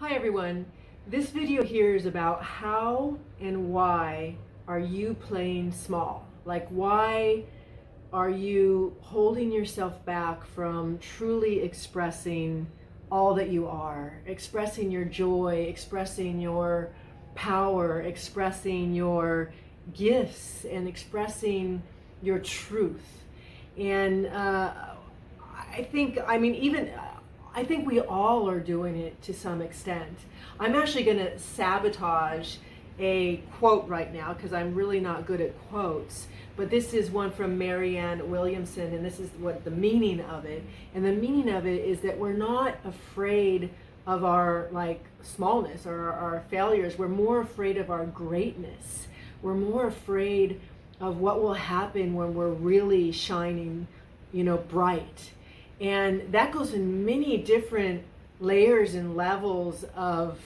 Hi everyone. This video here is about how and why are you playing small? Like, why are you holding yourself back from truly expressing all that you are, expressing your joy, expressing your power, expressing your gifts, and expressing your truth? And I think we all are doing it to some extent. I'm actually going to sabotage a quote right now because I'm really not good at quotes. But this is one from Marianne Williamson, and this is what the meaning of it. And the meaning of it is that we're not afraid of our smallness or our failures. We're more afraid of our greatness. We're more afraid of what will happen when we're really shining, bright. And that goes in many different layers and levels of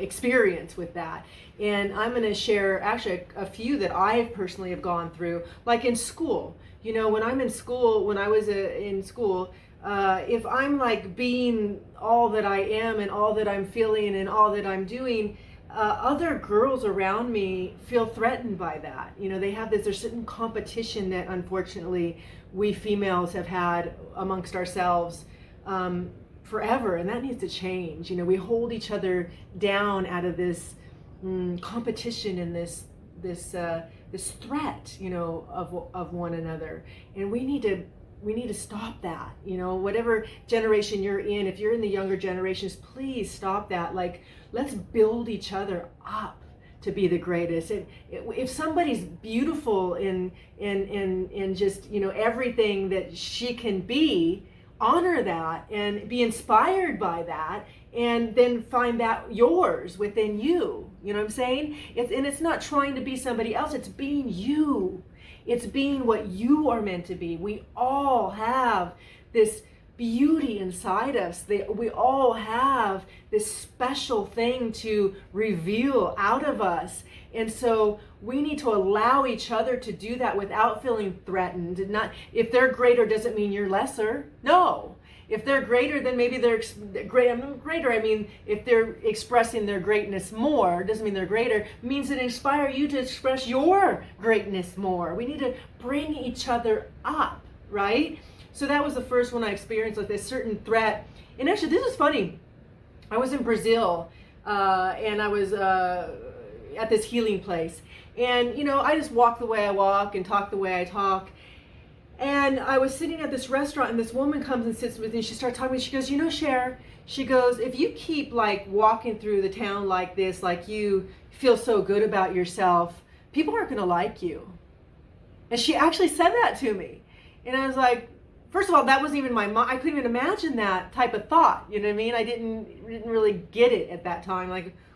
experience with that. And I'm going to share actually a few that I personally have gone through, like in school. When I'm in school, when I was in school, if I'm being all that I am and all that I'm feeling and all that I'm doing, other girls around me feel threatened by that. There's certain competition that unfortunately we females have had amongst ourselves forever, and that needs to change. We hold each other down out of this competition and this threat, of one another, and we need to stop that. Whatever generation you're in, if you're in the younger generations, please stop that. Let's build each other up to be the greatest. And if somebody's beautiful in just everything that she can be, honor that and be inspired by that, and then find that yours within you. You know what I'm saying? It's not trying to be somebody else. It's being you. It's being what you are meant to be. We all have this beauty inside us. We all have this special thing to reveal out of us. And so we need to allow each other to do that without feeling threatened. Not if they're greater doesn't mean you're lesser. No. If they're greater, then maybe they're great. I'm greater. I mean, if they're expressing their greatness more, doesn't mean they're greater. It means it inspire you to express your greatness more. We need to bring each other up, right? So that was the first one I experienced, this certain threat. And actually, this is funny. I was in Brazil, and I was at this healing place. And, I just walk the way I walk and talk the way I talk. And I was sitting at this restaurant, and this woman comes and sits with me. She starts talking to me. She goes, Cher, she goes, if you keep walking through the town like this, like you feel so good about yourself, people aren't going to like you. And she actually said that to me. And I was like, first of all, that wasn't even my mind. I couldn't even imagine that type of thought. You know what I mean? I didn't really get it at that time.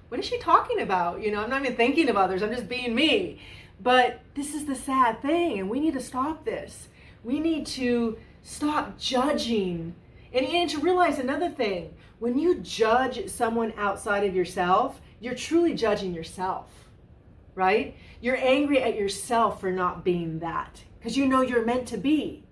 What is she talking about? I'm not even thinking of others. I'm just being me. But this is the sad thing, and we need to stop this. We need to stop judging. And to realize another thing, when you judge someone outside of yourself, you're truly judging yourself, right? You're angry at yourself for not being that, because you're meant to be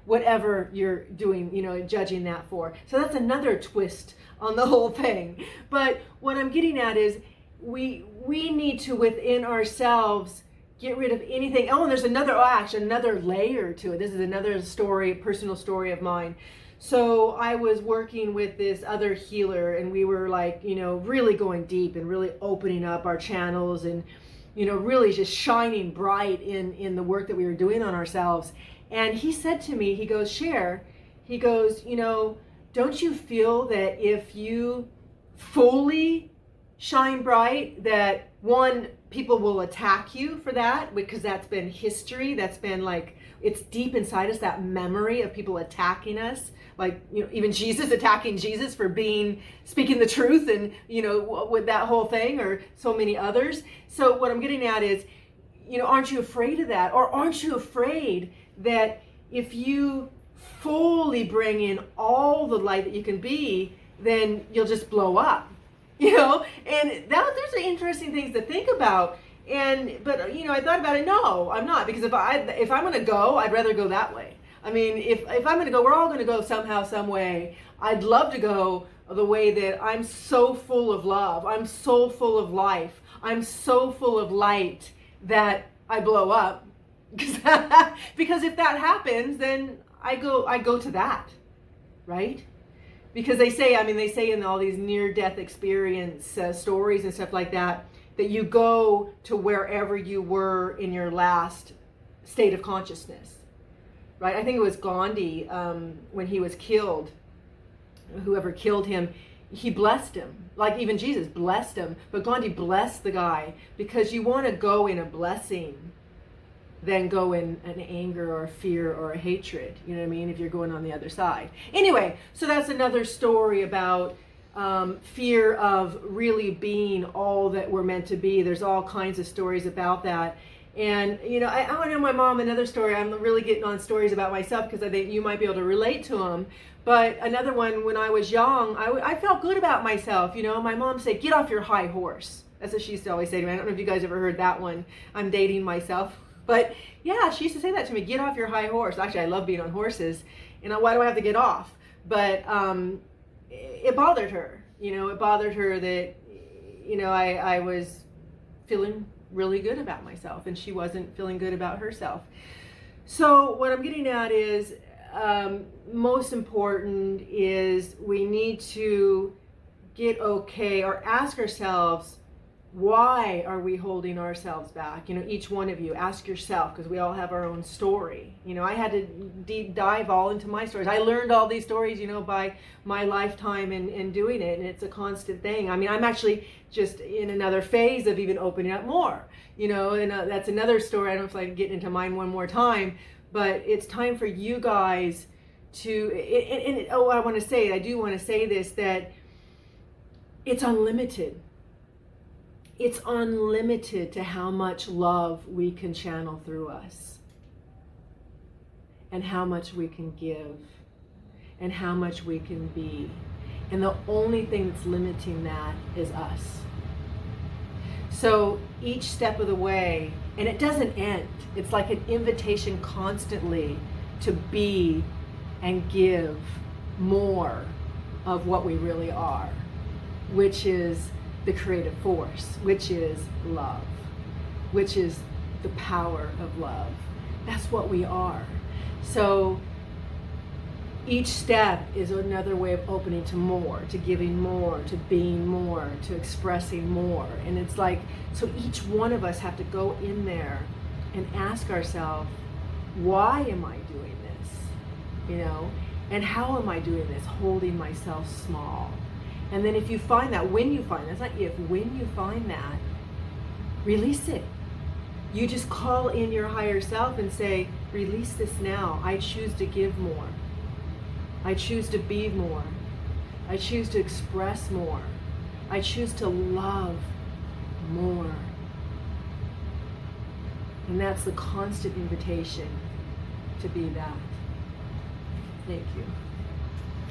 whatever you're doing, judging that for. So that's another twist on the whole thing. But what I'm getting at is we need to, within ourselves, get rid of anything. Oh, and there's another layer to it. This is another story, personal story of mine. So I was working with this other healer, and we were really going deep and really opening up our channels and, really just shining bright in the work that we were doing on ourselves. And he said to me, he goes, Cher, he goes, don't you feel that if you fully shine bright, that one, people will attack you for that, because that's been history. That's been it's deep inside us, that memory of people attacking us. Even Jesus attacking Jesus for speaking the truth, and, with that whole thing, or so many others. So what I'm getting at is, aren't you afraid of that? Or aren't you afraid that if you fully bring in all the light that you can be, then you'll just blow up, and those are interesting things to think about. But I thought about it. No, I'm not, because if I'm going to go, I'd rather go that way. I mean, if I'm going to go, we're all going to go somehow, some way. I'd love to go the way that I'm so full of love, I'm so full of life, I'm so full of light that I blow up. Because if that happens, then I go to that, right? Because they say in all these near-death experience stories and stuff like that, that you go to wherever you were in your last state of consciousness, right? I think it was Gandhi, when he was killed, whoever killed him, he blessed him. Like even Jesus blessed him, but Gandhi blessed the guy, because you want to go in a blessing than go in an anger or a fear or a hatred, you know what I mean, if you're going on the other side. Anyway, so that's another story about fear of really being all that we're meant to be. There's all kinds of stories about that. And, you know, I want to know my mom another story. I'm really getting on stories about myself because I think you might be able to relate to them. But another one, when I was young, I felt good about myself. You know, my mom said, get off your high horse. That's what she used to always say to me. I don't know if you guys ever heard that one. I'm dating myself. But yeah, she used to say that to me, get off your high horse. Actually, I love being on horses. And why do I have to get off? But it bothered her. You know, it bothered her that, you know, I was feeling really good about myself and she wasn't feeling good about herself. So what I'm getting at is, most important is we need to get okay or ask ourselves, why are we holding ourselves back? You know, each one of you, ask yourself, because we all have our own story. You know, I had to deep dive all into my stories. I learned all these stories, you know, by my lifetime and doing it, and it's a constant thing. I mean, I'm actually just in another phase of even opening up more, you know, and that's another story. I don't know if I can get into mine one more time, but it's time for you guys to, I want to say, I do want to say this, that it's unlimited. It's unlimited to how much love we can channel through us, and how much we can give, and how much we can be. And the only thing that's limiting that is us. So each step of the way, and it doesn't end. It's like an invitation constantly to be and give more of what we really are, which is the creative force, which is love, which is the power of love. That's what we are. So each step is another way of opening to more, to giving more, to being more, to expressing more. And it's like, so each one of us have to go in there and ask ourselves, why am I doing this? You know, and how am I doing this? Holding myself small. And then if you find that, when you find, that's not if, when you find that, release it. You just call in your higher self and say, release this now. I choose to give more. I choose to be more. I choose to express more. I choose to love more. And that's the constant invitation to be that. Thank you.